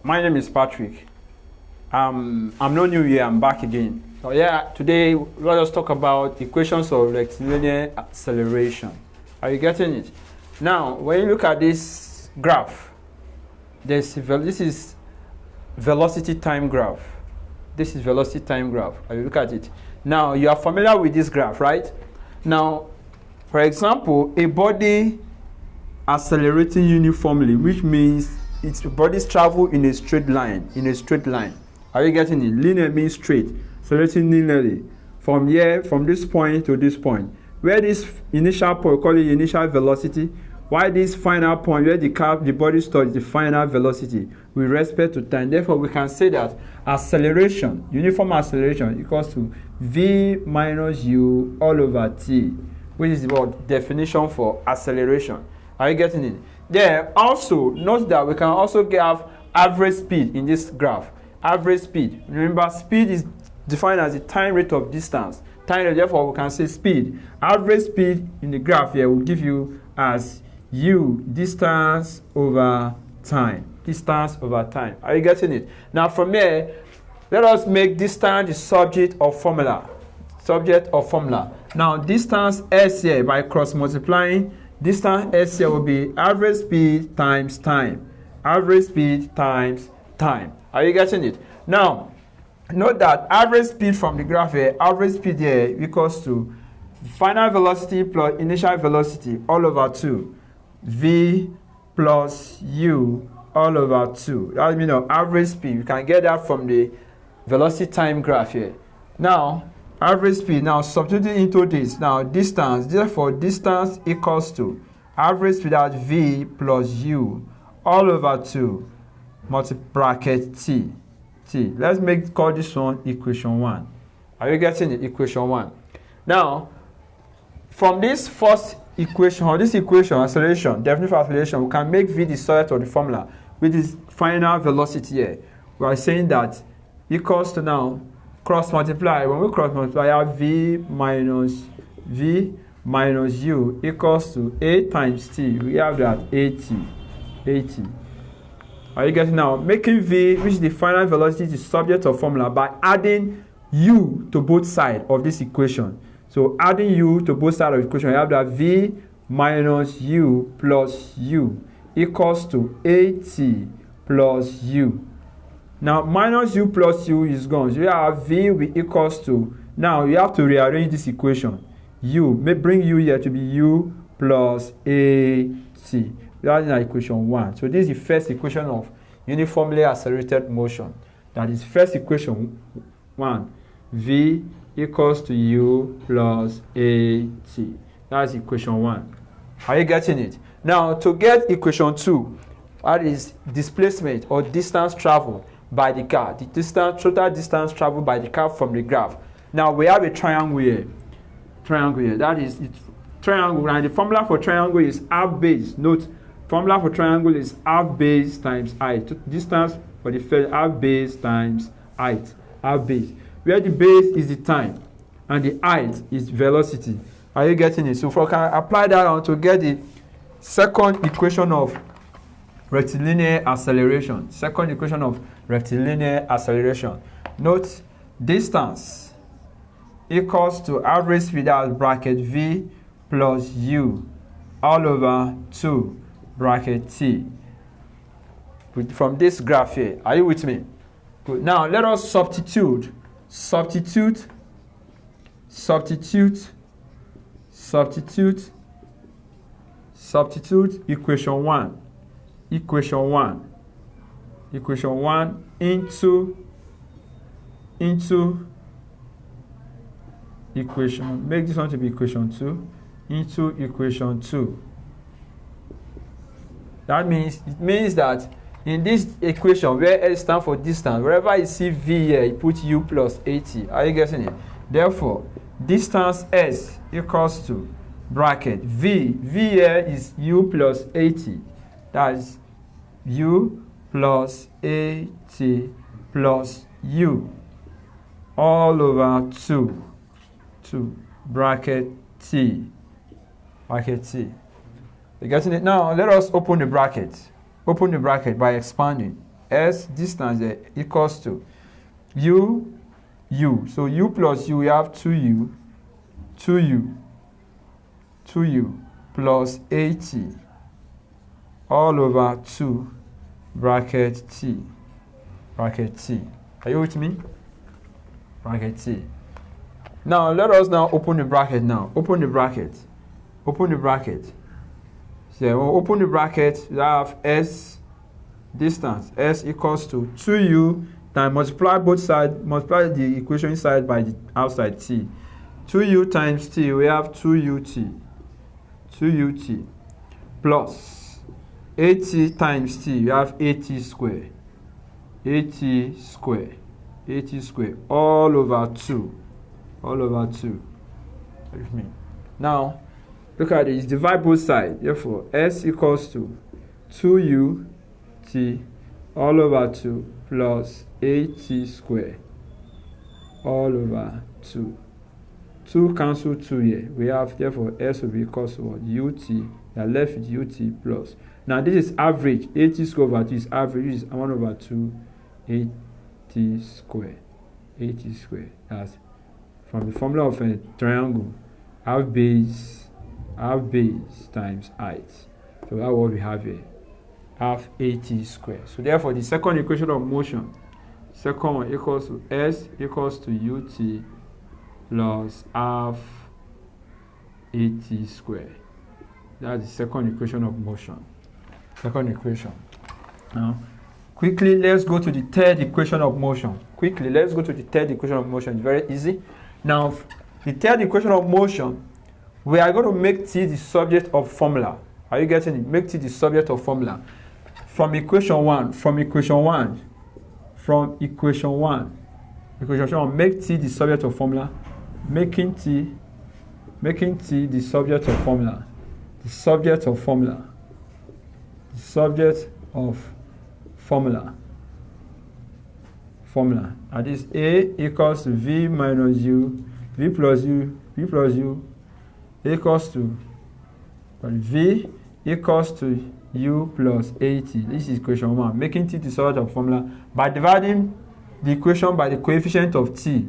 My name is Patrick. I'm not new here, I'm back again. So today let us talk about equations of rectilinear acceleration. Are you getting it? Now, when you look at this graph, this is velocity time graph. This is velocity time graph. Are you look at it? Now, you are familiar with this graph, right? Now, for example, a body accelerating uniformly, which means its bodies travel in a straight line. Are you getting it? Linear means straight, accelerating linearly from here, from this point to this point. Where this initial point, we call it initial velocity, while this final point where the body stops the final velocity with respect to time. Therefore, we can say that acceleration, uniform acceleration, equals to v minus u all over t, which is the definition for acceleration. Are you getting it? There also, note that we can also have average speed in this graph. Average speed. Remember, speed is defined as the time rate of distance. Time rate, therefore, we can say speed. Average speed in the graph here will give you as u, distance over time. Distance over time. Are you getting it? Now, from here, let us make distance the subject of formula. Subject of formula. Now, distance s here, by cross multiplying, distance s here will be average speed times time. Average speed times time. Are you getting it? Now, note that average speed from the graph here, average speed here equals to final velocity plus initial velocity all over 2. V plus u all over 2. That means average speed. You can get that from the velocity time graph here. Now, average speed. Now, substituting into this. Now, distance. Therefore, distance equals to average speed at v plus u all over 2 bracket t. Let's call this one equation 1. Are you getting it? Equation 1. Now, from this first equation, or this equation, acceleration, definition for acceleration, we can make v the subject of the formula, which is final velocity here. We are saying that equals to now cross multiply. When we cross multiply, I have v minus u equals to a times t. We have that 80. Are you getting now? Making v, which is the final velocity, the subject of formula, by adding u to both sides of this equation. So adding u to both sides of the equation, you have that v minus u plus u equals to 80 plus u. Now, minus u plus u is gone. So you have v will equals to, now you have to rearrange this equation. U, may bring u here to be u plus 80. That is equation 1. So this is the first equation of uniformly accelerated motion. That is first equation 1. V equals to u plus 80. That is equation 1. Are you getting it? Now, to get equation 2, that is displacement or distance traveled by the car. The total distance traveled by the car from the graph. Now, we have a triangle here. That is triangle. And the formula for triangle is half base. Note, formula for triangle is half base times height. Distance for the first half base times height. Half base. Where the base is the time and the height is velocity. Are you getting it? So we can apply that on to get the second equation of rectilinear acceleration. Second equation of rectilinear acceleration. Note, distance equals to average speed as bracket v plus u all over 2 bracket t. From this graph here. Are you with me? Good. Now, let us substitute equation 1 into equation, make this one to be equation 2 into equation 2. That means, it means that in this equation where S stands for distance, wherever you see v here, you put u plus 80. Are you getting it? Therefore, distance s equals to bracket v here is u plus 80. That is u plus 80 plus u all over 2 bracket t. You getting it? Now let us open the bracket. Open the bracket by expanding. S distance there equals to U. So U plus U, we have 2U plus 80 all over 2 bracket T. Are you with me? Bracket T. Now let us now open the bracket now. Open the bracket. So when we open the bracket, we have S distance. S equals to 2U times multiply both sides, multiply the equation inside by the outside T. 2U times T, we have 2UT plus 80 times T, we have 80 square all over 2. Now look at this, divide both sides. Therefore S equals to 2UT all over 2 plus 80 square all over 2. 2 cancel 2 here. We have, therefore, S will be equal to what? UT. We are left with UT plus. Now, this is average. 80 square over 2 is average. This is 1 over 2, 80 square. That's from the formula of a triangle. Half base times height. So that's what we have here. Half 80 square. So, therefore, the second equation of motion, second one equals to S equals to UT plus half 80 square. That's the second equation of motion. Now, quickly, let's go to the third equation of motion. It's very easy. Now, the third equation of motion, we are going to make T the subject of formula. Are you getting it? Make T the subject of formula. From equation 1, make T the subject of formula. Making T the subject of formula. And this A equals to V minus U, V plus U equals to V equals to U plus 80. This is equation 1. Making T the subject of formula by dividing the equation by the coefficient of T.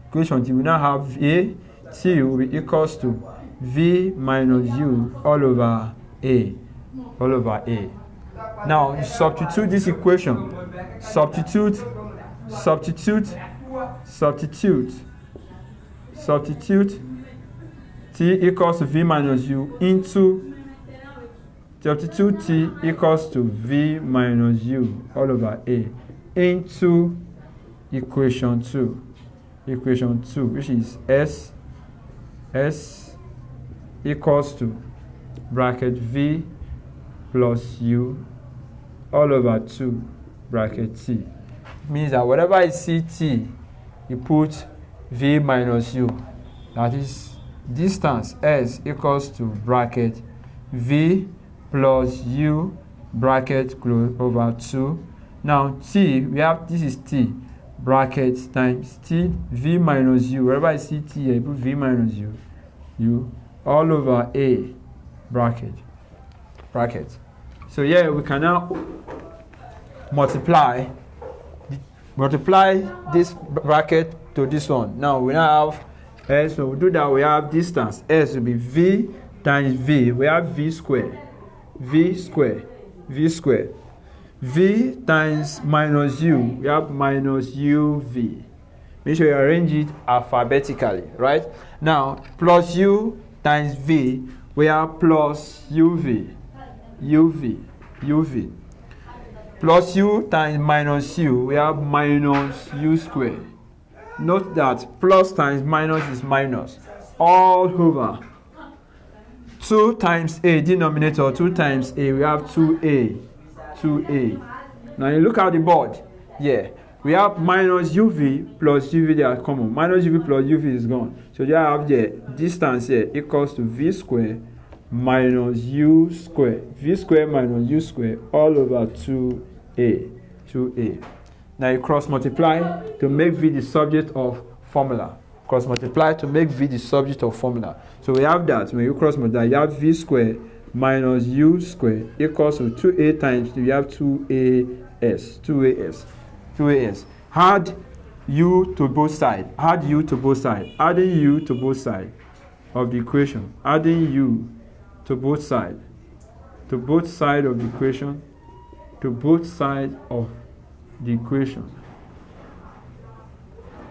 Equation T, we now have A, T will be equals to V minus U all over A. Now, you substitute this equation. Substitute T equals to V minus U into substitute T equals to V minus U all over A into equation 2. Which is S equals to bracket V plus U all over 2 bracket T. Means that whatever I see T, you put V minus U. That is distance S equals to bracket V plus U bracket close over 2. Now T, we have, this is T, bracket times T, V minus U. Wherever I see T here, you put V minus U all over A bracket. So here we can now multiply this bracket to this one. Now we now have S, so we do that, we have distance. S will be V times V. We have V square. V times minus U, we have minus UV. Make sure you arrange it alphabetically, right? Now, plus U times V, we have plus UV. Plus U times minus U, we have minus U squared. Note that plus times minus is minus. All over. 2 times A, denominator, 2 times A, we have 2A. Now you look at the board. Yeah. We have minus UV plus UV, they are common. Minus UV plus UV is gone. So you have the distance here equals to V squared minus U squared. V squared minus U squared all over 2A. Now you cross multiply to make V the subject of formula. So we have that. When you cross multiply, you have V squared minus U squared equals to 2A times 2. You have 2A 2as. Add u to both sides. Add u to both sides. Adding u to both sides of the equation. Adding u to both sides. To both sides of the equation. To both sides of the equation.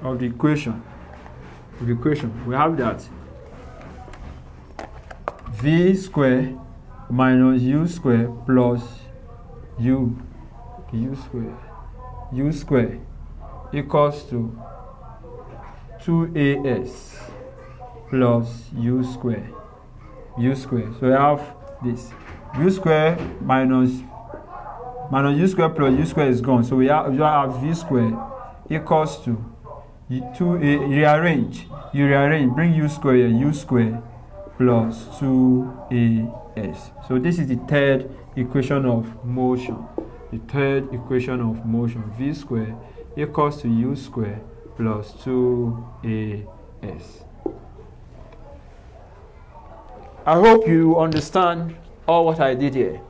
Of the equation. We have that v square minus u square plus u square equals to 2as plus u square. So we have this u square minus u square plus u square is gone. So we have v square equals to 2a. You rearrange, bring u square plus 2as. So this is the third equation of motion. V square equals to u square plus 2as. I hope you understand all what I did here.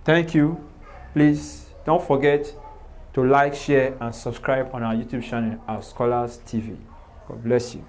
Thank you. Please don't forget to like, share, and subscribe on our YouTube channel, our Scholars TV. God bless you.